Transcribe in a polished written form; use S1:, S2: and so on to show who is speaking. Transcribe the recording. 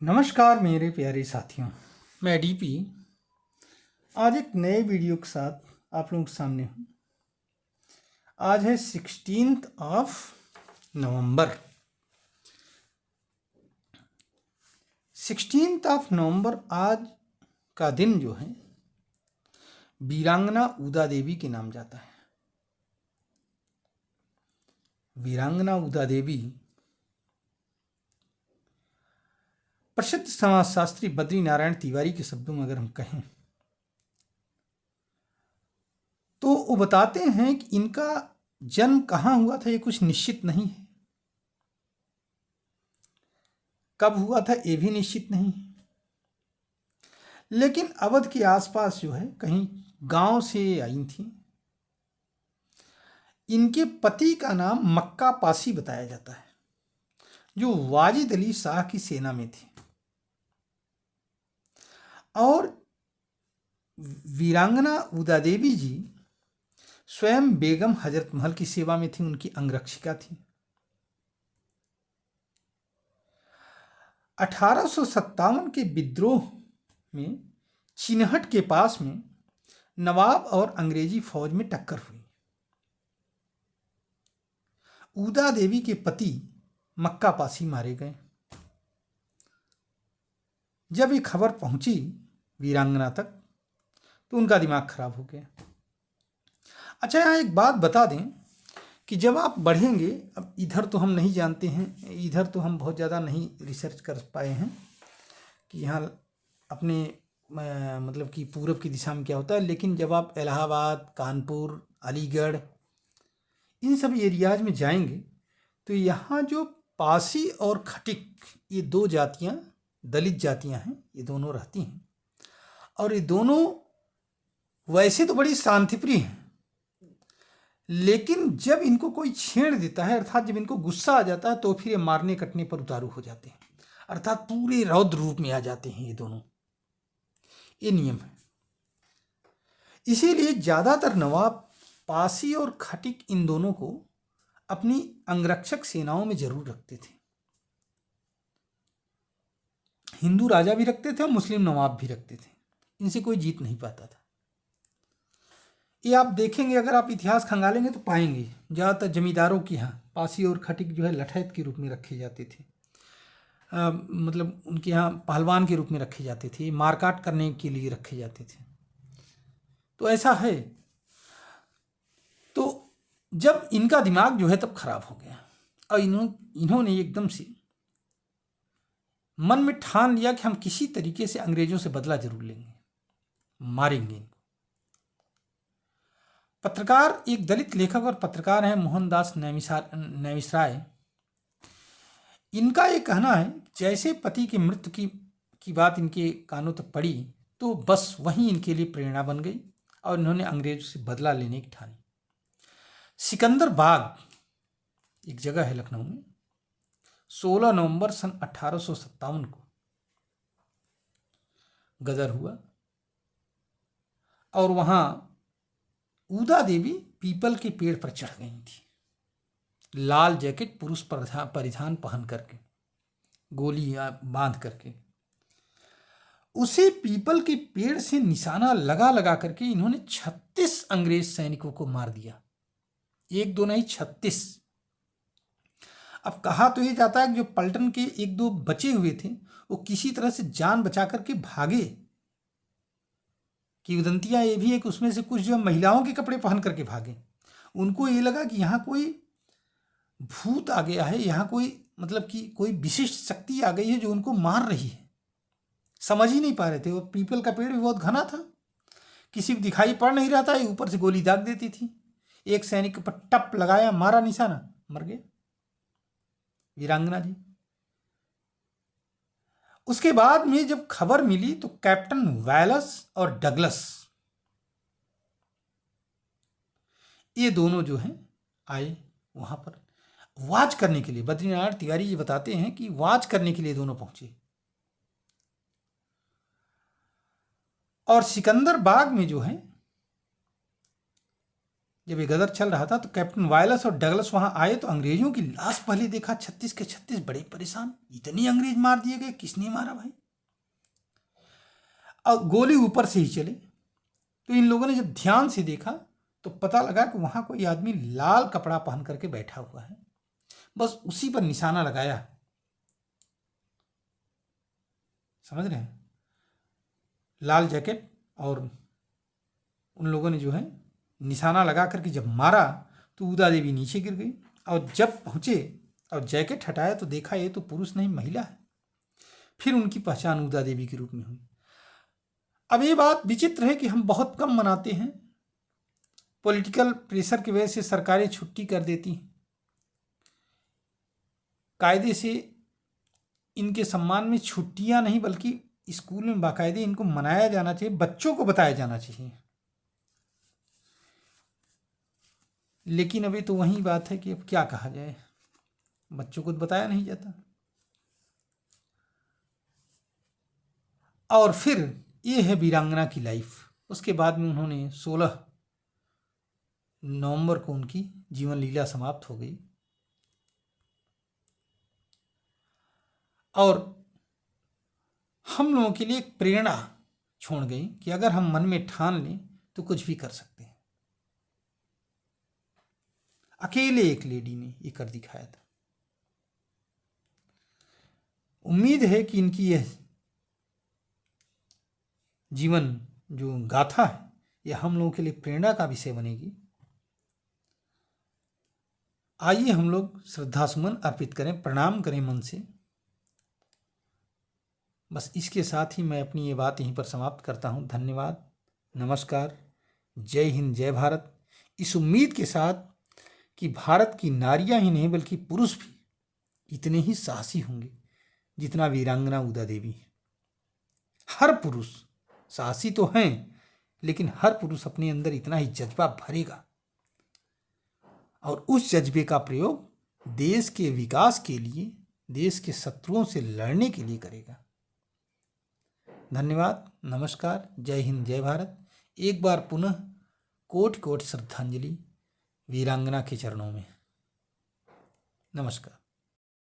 S1: नमस्कार मेरे प्यारे साथियों, मैं डीपी आज एक नए वीडियो के साथ आप लोगों के सामने हूँ। आज है 16th of November. 16th of November आज का दिन जो है वीरांगना उदा देवी के नाम जाता है। वीरांगना उदा देवी प्रसिद्ध समाजशास्त्री बद्री नारायण तिवारी के शब्दों में अगर हम कहें तो वो बताते हैं कि इनका जन्म कहाँ हुआ था ये कुछ निश्चित नहीं है, कब हुआ था ये भी निश्चित नहीं है, लेकिन अवध के आसपास जो है कहीं गांव से आई थी। इनके पति का नाम मक्का पासी बताया जाता है, जो वाजिद अली शाह की सेना में थे। और वीरांगना उदा देवी जी स्वयं बेगम हजरत महल की सेवा में थी, उनकी अंगरक्षिका थी। 1857 के विद्रोह में चिन्हट के पास में नवाब और अंग्रेजी फौज में टक्कर हुई। उदा देवी के पति मक्का पासी मारे गए। जब ये खबर पहुंची वीरांगना तक तो उनका दिमाग खराब हो गया। अच्छा, यहाँ एक बात बता दें कि जब आप बढ़ेंगे, अब इधर तो हम नहीं जानते हैं, इधर तो हम बहुत ज़्यादा नहीं रिसर्च कर पाए हैं कि यहाँ अपने मतलब कि पूरब की दिशा में क्या होता है, लेकिन जब आप इलाहाबाद, कानपुर, अलीगढ़ इन सब एरियाज में जाएंगे तो यहाँ जो पासी और खटिक ये दो जातियाँ दलित जातियाँ हैं, ये दोनों रहती हैं। और ये दोनों वैसे तो बड़ी शांतिप्रिय हैं, लेकिन जब इनको कोई छेड़ देता है, अर्थात जब इनको गुस्सा आ जाता है तो फिर ये मारने कटने पर उतारू हो जाते हैं, अर्थात पूरे रौद्र रूप में आ जाते हैं ये दोनों। ये नियम है। इसीलिए ज़्यादातर नवाब पासी और खटिक इन दोनों को अपनी अंगरक्षक सेनाओं में जरूर रखते थे। हिंदू राजा भी रखते थे और मुस्लिम नवाब भी रखते थे, इनसे कोई जीत नहीं पाता था। ये आप देखेंगे, अगर आप इतिहास खंगालेंगे तो पाएंगे ज़्यादातर जमींदारों के यहाँ पासी और खटिक जो है लठैत के रूप में रखे जाते थे। मतलब उनके यहाँ पहलवान के रूप में रखे जाते थे, मारकाट करने के लिए रखे जाते थे। तो ऐसा है। तो जब इनका दिमाग जो है तब खराब हो गया और इन्होंने एकदम से मन में ठान लिया कि हम किसी तरीके से अंग्रेजों से बदला जरूर लेंगे, मारेंगे इनको। पत्रकार, एक दलित लेखक और पत्रकार हैं मोहनदास नैमिषारय। इनका ये कहना है जैसे पति की मृत्यु की बात इनके कानों तक पड़ी तो बस वहीं इनके लिए प्रेरणा बन गई और इन्होंने अंग्रेजों से बदला लेने की ठानी। सिकंदर बाग एक जगह है लखनऊ में, 16 नवंबर सन 1857 को गदर हुआ और वहां उदा देवी पीपल के पेड़ पर चढ़ गई थी, लाल जैकेट पुरुष परिधान पहन करके, गोली बांध करके। उसी पीपल के पेड़ से निशाना लगा लगा करके इन्होंने 36 अंग्रेज सैनिकों को मार दिया। एक दो नहीं, 36। अब कहा तो ये जाता है कि जो पलटन के एक दो बचे हुए थे वो किसी तरह से जान बचा करके भागे। किंवदंतियां ये भी है कि उसमें से कुछ जो महिलाओं के कपड़े पहन करके भागे। उनको ये लगा कि यहाँ कोई भूत आ गया है, यहाँ कोई मतलब कि कोई विशिष्ट शक्ति आ गई है जो उनको मार रही है। समझ ही नहीं पा रहे थे। और पीपल का पेड़ भी बहुत घना था, किसी को दिखाई पड़ नहीं रहा था, ऊपर से गोली दाग देती थी। एक सैनिक पर टप लगाया, मारा निशाना, मर गए वीरांगना जी। उसके बाद में जब खबर मिली तो कैप्टन वैलस और डगलस ये दोनों जो हैं आए वहां पर वाच करने के लिए। बद्रीनारायण तिवारी जी बताते हैं कि वाच करने के लिए दोनों पहुंचे और सिकंदर बाग में जो है जब ये गदर चल रहा था तो कैप्टन वायलस और डगलस वहां आए तो अंग्रेजों की लाश पहले देखा 36 के 36 बड़े परेशान। इतने अंग्रेज मार दिए गए, किसने मारा भाई? और गोली ऊपर से ही चले। तो इन लोगों ने जब ध्यान से देखा तो पता लगा कि वहां कोई आदमी लाल कपड़ा पहन करके बैठा हुआ है। बस उसी पर निशाना लगाया, समझ रहे हैं, लाल जैकेट, और उन लोगों ने जो है निशाना लगा करके जब मारा तो उदा देवी नीचे गिर गई। और जब पहुंचे और जैकेट हटाया तो देखा ये तो पुरुष नहीं महिला है। फिर उनकी पहचान उदा देवी के रूप में हुई। अब ये बात विचित्र है कि हम बहुत कम मनाते हैं, पॉलिटिकल प्रेशर की वजह से सरकारें छुट्टी कर देती हैं। कायदे से इनके सम्मान में छुट्टियां नहीं बल्कि स्कूल में बाकायदे इनको मनाया जाना चाहिए, बच्चों को बताया जाना चाहिए। लेकिन अभी तो वही बात है कि अब क्या कहा जाए, बच्चों को तो बताया नहीं जाता। और फिर ये है वीरांगना की लाइफ। उसके बाद में उन्होंने 16 नवंबर को उनकी जीवन लीला समाप्त हो गई। और हम लोगों के लिए एक प्रेरणा छोड़ गई कि अगर हम मन में ठान लें तो कुछ भी कर सकते हैं। अकेले एक लेडी ने ये कर दिखाया था। उम्मीद है कि इनकी यह जीवन जो गाथा है यह हम लोगों के लिए प्रेरणा का विषय बनेगी। आइए हम लोग श्रद्धासुमन अर्पित करें, प्रणाम करें मन से। बस इसके साथ ही मैं अपनी ये बात यहीं पर समाप्त करता हूँ। धन्यवाद, नमस्कार, जय हिंद, जय भारत। इस उम्मीद के साथ कि भारत की नारियां ही नहीं बल्कि पुरुष भी इतने ही साहसी होंगे जितना वीरांगना उदा देवी है। हर पुरुष साहसी तो हैं, लेकिन हर पुरुष अपने अंदर इतना ही जज्बा भरेगा और उस जज्बे का प्रयोग देश के विकास के लिए, देश के शत्रुओं से लड़ने के लिए करेगा। धन्यवाद, नमस्कार, जय हिंद, जय भारत। एक बार पुनः कोटि कोटि श्रद्धांजलि वीरांगना के चरणों में। नमस्कार।